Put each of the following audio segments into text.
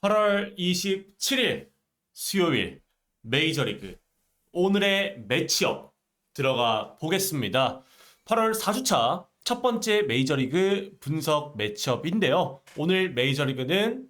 8월 27일 수요일 메이저리그 오늘의 매치업 들어가 보겠습니다. 8월 4주차 첫 번째 메이저리그 분석 매치업인데요. 오늘 메이저리그는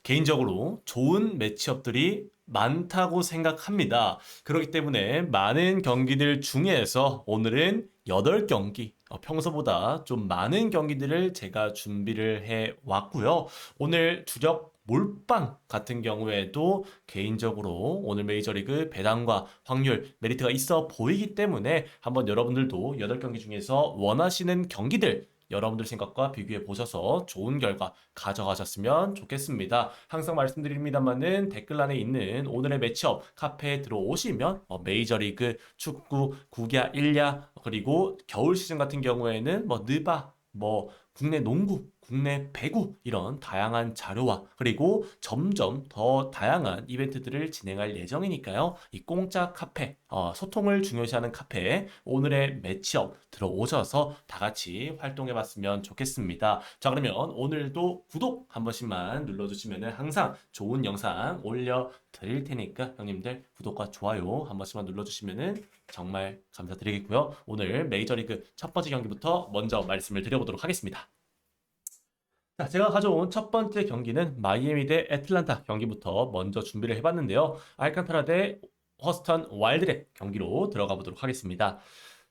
개인적으로 좋은 매치업들이 많다고 생각합니다. 그렇기 때문에 많은 경기들 중에서 오늘은 8경기, 평소보다 좀 많은 경기들을 제가 준비를 해 왔고요. 오늘 주력 몰빵 같은 경우에도 개인적으로 오늘 메이저리그 배당과 확률, 메리트가 있어 보이기 때문에 한번 여러분들도 8경기 중에서 원하시는 경기들 여러분들 생각과 비교해 보셔서 좋은 결과 가져가셨으면 좋겠습니다. 항상 말씀드립니다만은 댓글란에 있는 오늘의 매치업 카페에 들어오시면 메이저리그 축구, 국야, 일야 그리고 겨울 시즌 같은 경우에는 느바, 국내 농구, 국내 배구 이런 다양한 자료와 그리고 점점 더 다양한 이벤트들을 진행할 예정이니까요. 이 공짜 카페, 소통을 중요시하는 카페에 오늘의 매치업 들어오셔서 다 같이 활동해봤으면 좋겠습니다. 자, 그러면 오늘도 구독 한 번씩만 눌러주시면 항상 좋은 영상 올려드릴 테니까 형님들 구독과 좋아요 한 번씩만 눌러주시면 정말 감사드리겠고요. 오늘 메이저리그 첫 번째 경기부터 먼저 말씀을 드려보도록 하겠습니다. 자, 제가 가져온 첫 번째 경기는 마이애미 대 애틀란타 경기부터 먼저 준비를 해봤는데요. 알칸타라 대 허스턴 와일드의 경기로 들어가 보도록 하겠습니다.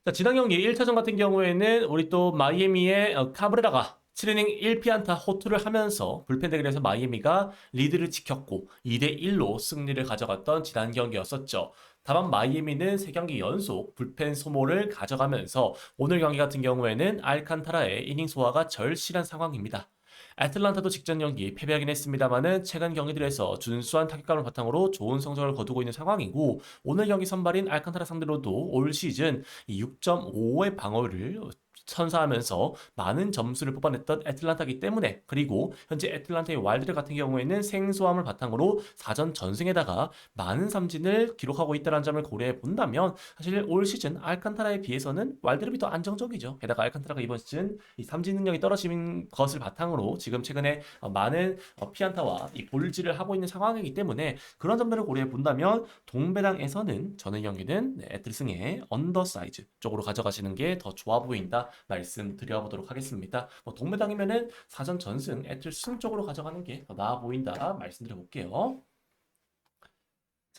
자, 지난 경기 1차전 같은 경우에는 우리 또 마이애미의 카브레라가 7이닝 1피안타 호투를 하면서 불펜 대결에서 마이애미가 리드를 지켰고 2대1로 승리를 가져갔던 지난 경기였었죠. 다만 마이애미는 3경기 연속 불펜 소모를 가져가면서 오늘 경기 같은 경우에는 알칸타라의 이닝 소화가 절실한 상황입니다. 애틀란타도 직전 경기 패배하긴 했습니다만은 최근 경기들에서 준수한 타격감을 바탕으로 좋은 성적을 거두고 있는 상황이고 오늘 경기 선발인 알칸타라 상대로도 올 시즌 6.5의 방어를 선사하면서 많은 점수를 뽑아냈던 애틀란타이기 때문에 그리고 현재 애틀란타의 와일드 같은 경우에는 생소함을 바탕으로 4전 전승에다가 많은 삼진을 기록하고 있다는 점을 고려해 본다면 사실 올 시즌 알칸타라에 비해서는 와일드랩이 더 안정적이죠. 게다가 알칸타라가 이번 시즌 이 삼진 능력이 떨어진 것을 바탕으로 지금 최근에 많은 피안타와 이 볼질을 하고 있는 상황이기 때문에 그런 점들을 고려해 본다면 동배당에서는 저는 경기는 애틀승의 언더사이즈 쪽으로 가져가시는 게 더 좋아 보인다 말씀드려보도록 하겠습니다. 동배당이면은 4전 전승 애틀승 쪽으로 가져가는 게 더 나아 보인다 말씀드려볼게요.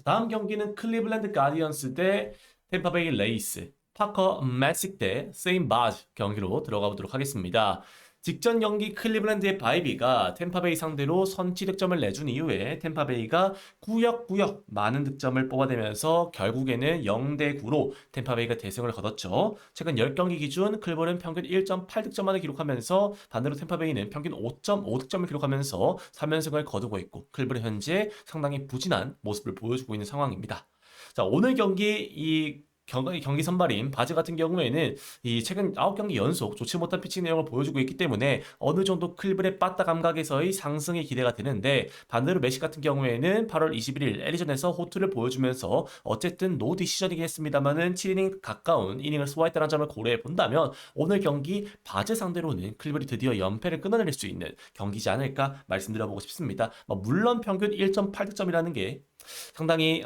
다음 경기는 클리블랜드 가디언스 대 템파베이 레이스, 파커 매식 대 세인 바즈 경기로 들어가 보도록 하겠습니다. 직전 경기 클리블랜드의 바이비가 템파베이 상대로 선취 득점을 내준 이후에 템파베이가 꾸역꾸역 많은 득점을 뽑아내면서 결국에는 0대9로 템파베이가 대승을 거뒀죠. 최근 10경기 기준 클리블은 평균 1.8득점만을 기록하면서 반대로 템파베이는 평균 5.5득점을 기록하면서 3연승을 거두고 있고 클리블은 현재 상당히 부진한 모습을 보여주고 있는 상황입니다. 자, 오늘 경기 경기 선발인 바즈 같은 경우에는 이 최근 9경기 연속 좋지 못한 피칭 내용을 보여주고 있기 때문에 어느 정도 클블의 빠따 감각에서의 상승이 기대가 되는데 반대로 메시 같은 경우에는 8월 21일 애리존에서 호투를 보여주면서 어쨌든 노 디시전이긴 했습니다만은 7이닝 가까운 이닝을 소화했다는 점을 고려해 본다면 오늘 경기 바즈 상대로는 클블이 드디어 연패를 끊어낼 수 있는 경기지 않을까 말씀드려보고 싶습니다. 물론 평균 1.8득점이라는 게 상당히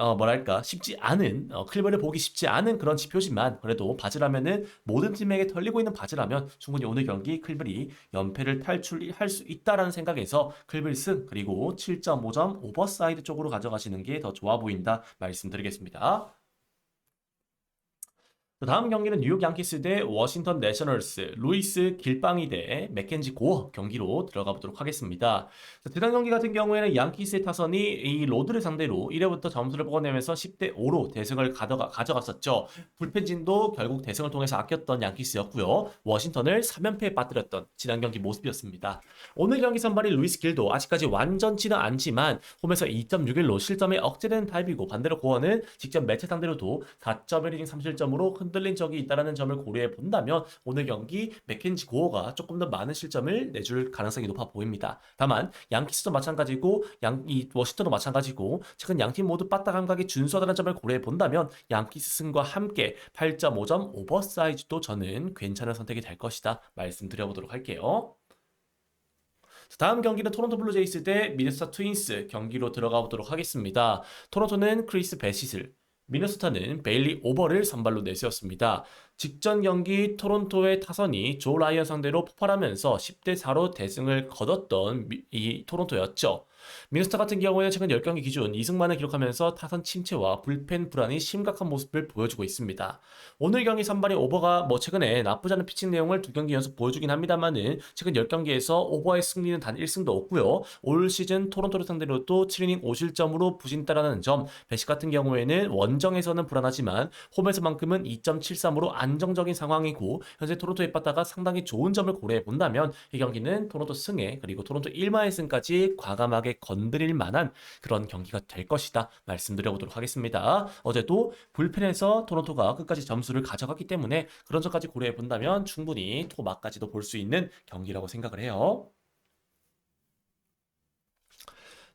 쉽지 않은 클리브를 보기 쉽지 않은 그런 지표지만 그래도 바즈라면은 모든 팀에게 털리고 있는 바즈라면 충분히 오늘 경기 클블이 연패를 탈출할 수 있다라는 생각에서 클블 승 그리고 7.5점 오버사이드 쪽으로 가져가시는 게 더 좋아 보인다 말씀드리겠습니다. 다음 경기는 뉴욕 양키스 대 워싱턴 내셔널스, 루이스 길빵이 대 맥켄지 고어 경기로 들어가 보도록 하겠습니다. 지난 경기 같은 경우에는 양키스의 타선이 이 로드를 상대로 1회부터 점수를 뽑아내면서 10대5로 대승을 가져갔었죠. 불펜진도 결국 대승을 통해서 아꼈던 양키스였고요. 워싱턴을 3연패에 빠뜨렸던 지난 경기 모습이었습니다. 오늘 경기 선발인 루이스 길도 아직까지 완전치는 않지만 홈에서 2.61로 실점에 억제되는 타입이고 반대로 고어는 직접 매체 상대로도 4.1이닝 3실점으로 흔들린 적이 있다는 점을 고려해 본다면 오늘 경기 맥켄지 고어가 조금 더 많은 실점을 내줄 가능성이 높아 보입니다. 다만 양키스도 마찬가지고 이 워싱턴도 마찬가지고 최근 양팀 모두 빠따 감각이 준수하다는 점을 고려해 본다면 양키스 승과 함께 8.5점 오버사이즈도 저는 괜찮은 선택이 될 것이다 말씀드려보도록 할게요. 다음 경기는 토론토 블루제이스 대 미네소타 트윈스 경기로 들어가 보도록 하겠습니다. 토론토는 크리스 베시슬, 미네소타는 베일리 오버를 선발로 내세웠습니다. 직전 경기 토론토의 타선이 조 라이언 상대로 폭발하면서 10대4로 대승을 거뒀던 이 토론토였죠. 미네소타 같은 경우에는 최근 10경기 기준 2승만을 기록하면서 타선 침체와 불펜 불안이 심각한 모습을 보여주고 있습니다. 오늘 경기 선발의 오버가 최근에 나쁘지 않은 피칭 내용을 2경기 연속 보여주긴 합니다만은 최근 10경기에서 오버의 승리는 단 1승도 없고요. 올 시즌 토론토를 상대로도 7이닝 5실점으로 부진했다라는 점, 배시 같은 경우에는 원정에서는 불안하지만 홈에서만큼은 2.73으로 안정적인 상황이고 현재 토론토에 빠다가 상당히 좋은 점을 고려해 본다면 이 경기는 토론토 승에 그리고 토론토 1마의 승까지 과감하게 건드릴 만한 그런 경기가 될 것이다 말씀드려보도록 하겠습니다. 어제도 불펜에서 토론토가 끝까지 점수를 가져갔기 때문에 그런 점까지 고려해 본다면 충분히 토막까지도 볼 수 있는 경기라고 생각을 해요.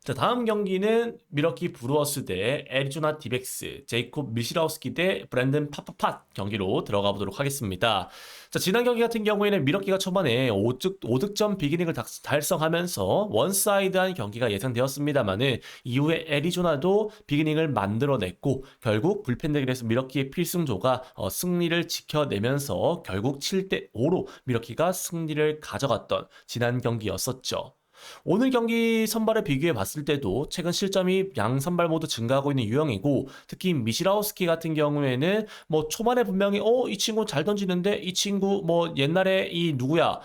자, 다음 경기는 미러키 브루어스 대 애리조나 디백스, 제이콥 미시라우스키 대 브랜든 파파팟 경기로 들어가 보도록 하겠습니다. 자, 지난 경기 같은 경우에는 미러키가 초반에 5득점 비기닝을 달성하면서 원사이드한 경기가 예상되었습니다만은 이후에 애리조나도 비기닝을 만들어냈고 결국 불펜 대결에서 미러키의 필승조가 승리를 지켜내면서 결국 7대5로 미러키가 승리를 가져갔던 지난 경기였었죠. 오늘 경기 선발을 비교해 봤을 때도 최근 실점이 양 선발 모두 증가하고 있는 유형이고 특히 미시라우스키 같은 경우에는 초반에 분명히 이 친구 잘 던지는데 이 친구 옛날에 이 누구야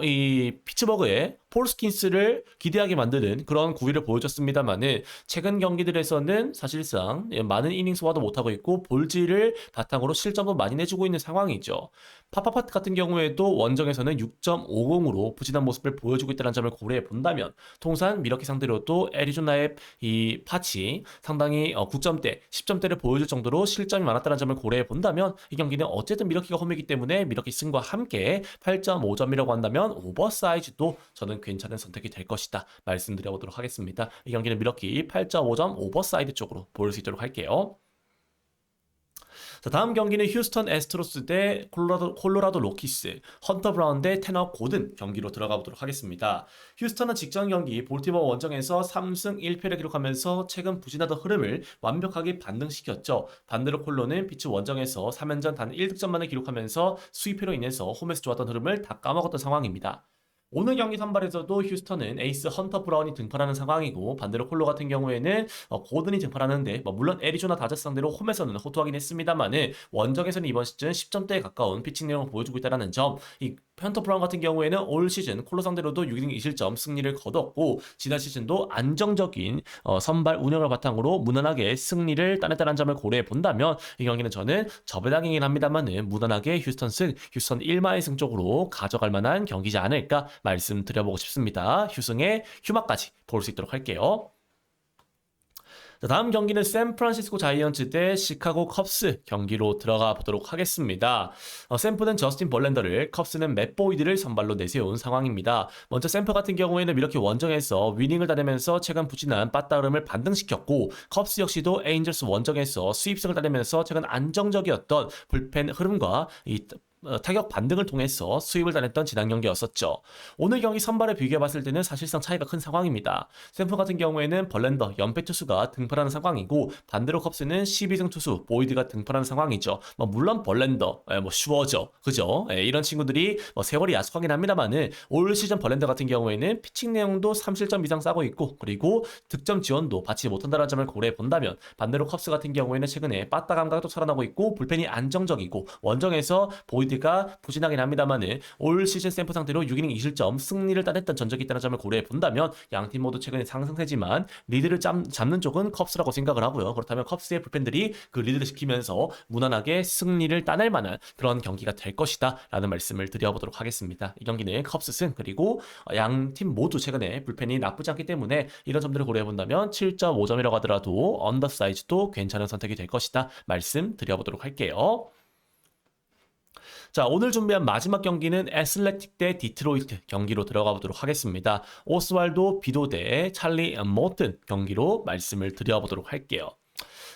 이 피츠버그의 폴 스킨스를 기대하게 만드는 그런 구위를 보여줬습니다만은 최근 경기들에서는 사실상 많은 이닝 소화도 못하고 있고 볼질을 바탕으로 실점도 많이 내주고 있는 상황이죠. 파파팟 같은 경우에도 원정에서는 6.50으로 부진한 모습을 보여주고 있다는 점을 고려해 본다면 통산 미러키 상대로도 애리조나의 이 팟이 상당히 9점대, 10점대를 보여줄 정도로 실점이 많았다는 점을 고려해 본다면 이 경기는 어쨌든 미러키가 홈이기 때문에 미러키 승과 함께 8.5점이라고 한다면 오버사이즈도 저는 괜찮은 선택이 될 것이다 말씀드려보도록 하겠습니다. 이 경기는 미러키 8.5점 오버사이드 쪽으로 보일 수 있도록 할게요. 자, 다음 경기는 휴스턴 애스트로스 대 콜로라도 로키스, 헌터 브라운 대 테너 고든 경기로 들어가 보도록 하겠습니다. 휴스턴은 직전 경기 볼티모어 원정에서 3승 1패를 기록하면서 최근 부진하던 흐름을 완벽하게 반등시켰죠. 반대로 콜로는 피츠 원정에서 3연전 단 1득점만을 기록하면서 수입회로 인해서 홈에서 좋았던 흐름을 다 까먹었던 상황입니다. 오늘 경기 선발에서도 휴스턴은 에이스 헌터 브라운이 등판하는 상황이고 반대로 콜로 같은 경우에는 고든이 등판하는데 물론 애리조나 다저스 상대로 홈에서는 호투하긴 했습니다만은 원정에서는 이번 시즌 10점대에 가까운 피칭 내용을 보여주고 있다는 점, 이 헌터 브라운 같은 경우에는 올 시즌 콜로 상대로도 6이닝 2실점 승리를 거뒀고 지난 시즌도 안정적인 선발 운영을 바탕으로 무난하게 승리를 따냈다는 점을 고려해 본다면 이 경기는 저는 저배당이긴 합니다만은 무난하게 휴스턴 1마의 승 쪽으로 가져갈 만한 경기지 않을까 말씀드려보고 싶습니다. 휴승의 휴마까지 볼 수 있도록 할게요. 자, 다음 경기는 샌프란시스코 자이언츠 대 시카고 컵스 경기로 들어가 보도록 하겠습니다. 샌프는 저스틴 벌랜더를, 컵스는 맷 보이드를 선발로 내세운 상황입니다. 먼저 샌프 같은 경우에는 이렇게 원정에서 위닝을 따내면서 최근 부진한 빠따름을 반등시켰고 컵스 역시도 에인절스 원정에서 수입승을 따내면서 최근 안정적이었던 불펜 흐름과 이 타격 반등을 통해서 수입을 따냈던 지난 경기였었죠. 오늘 경기 선발을 비교해봤을 때는 사실상 차이가 큰 상황입니다. 샌프 같은 경우에는 벌랜더, 연패 투수가 등판하는 상황이고 반대로 컵스는 12승 투수, 보이드가 등판하는 상황이죠. 물론 벌랜더, 슈어저, 그죠? 이런 친구들이 세월이 야속하긴 합니다만은 올 시즌 벌랜더 같은 경우에는 피칭 내용도 3실점 이상 싸고 있고 그리고 득점 지원도 받지 못한다는 점을 고려해 본다면 반대로 컵스 같은 경우에는 최근에 빠따 감각도 살아나고 있고 불펜이 안정적이고 원정에서 보이드 가 부진하긴 합니다만은 올 시즌 샘플 상태로 6이닝 2실점 승리를 따냈던 전적이 있다는 점을 고려해 본다면 양팀 모두 최근에 상승세지만 리드를 잡는 쪽은 컵스라고 생각을 하고요. 그렇다면 컵스의 불펜들이 그 리드를 지키면서 무난하게 승리를 따낼 만한 그런 경기가 될 것이다 라는 말씀을 드려보도록 하겠습니다. 이 경기는 컵스 승 그리고 양팀 모두 최근에 불펜이 나쁘지 않기 때문에 이런 점들을 고려해 본다면 7.5점이라고 하더라도 언더사이즈도 괜찮은 선택이 될 것이다 말씀 드려보도록 할게요. 자, 오늘 준비한 마지막 경기는 애슬레틱 대 디트로이트 경기로 들어가 보도록 하겠습니다. 오스왈도 비도 대 찰리 모튼 경기로 말씀을 드려보도록 할게요.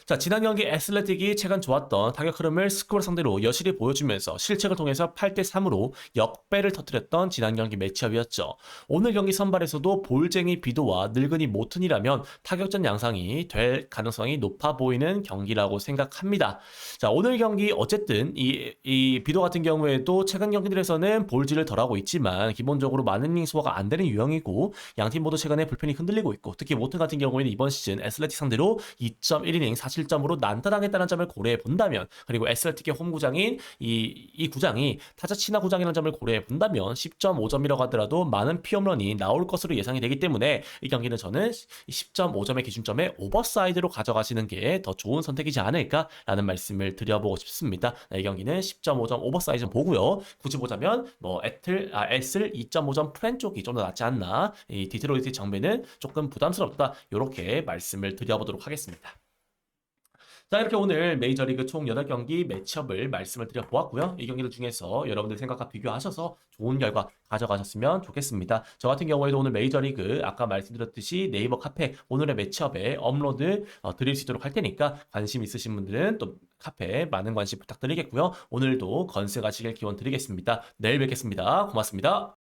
자, 지난 경기 애슬레틱이 최근 좋았던 타격 흐름을 스코어 상대로 여실히 보여주면서 실책을 통해서 8대 3으로 역배를 터뜨렸던 지난 경기 매치업이었죠. 오늘 경기 선발에서도 볼쟁이 비도와 늙은이 모튼이라면 타격전 양상이 될 가능성이 높아 보이는 경기라고 생각합니다. 자, 오늘 경기 어쨌든 이 비도 같은 경우에도 최근 경기들에서는 볼질을 덜하고 있지만 기본적으로 많은 이닝 소화가 안 되는 유형이고 양팀 모두 최근에 불펜이 흔들리고 있고 특히 모튼 같은 경우에는 이번 시즌 애슬레틱 상대로 2.1이닝 4실점으로 난타당했다는 점을 고려해 본다면 그리고 애슬레틱의 홈구장인 이 구장이 타자 친화 구장이라는 점을 고려해 본다면 10.5점이라고 하더라도 많은 피홈런이 나올 것으로 예상이 되기 때문에 이 경기는 저는 10.5점의 기준점에 오버사이드로 가져가시는 게 더 좋은 선택이지 않을까라는 말씀을 드려보고 싶습니다. 이 경기는 10.5점 오버사이즈 보고요. 굳이 보자면 뭐 애슬 2.5점 프렌 쪽이 좀 더 낫지 않나. 이 디트로이트 정배는 조금 부담스럽다. 이렇게 말씀을 드려보도록 하겠습니다. 자, 이렇게 오늘 메이저리그 총 8경기 매치업을 말씀을 드려보았고요. 이 경기들 중에서 여러분들 생각과 비교하셔서 좋은 결과 가져가셨으면 좋겠습니다. 저 같은 경우에도 오늘 메이저리그 아까 말씀드렸듯이 네이버 카페 오늘의 매치업에 업로드 드릴 수 있도록 할 테니까 관심 있으신 분들은 또 카페 많은 관심 부탁드리겠고요. 오늘도 건승하시길 기원 드리겠습니다. 내일 뵙겠습니다. 고맙습니다.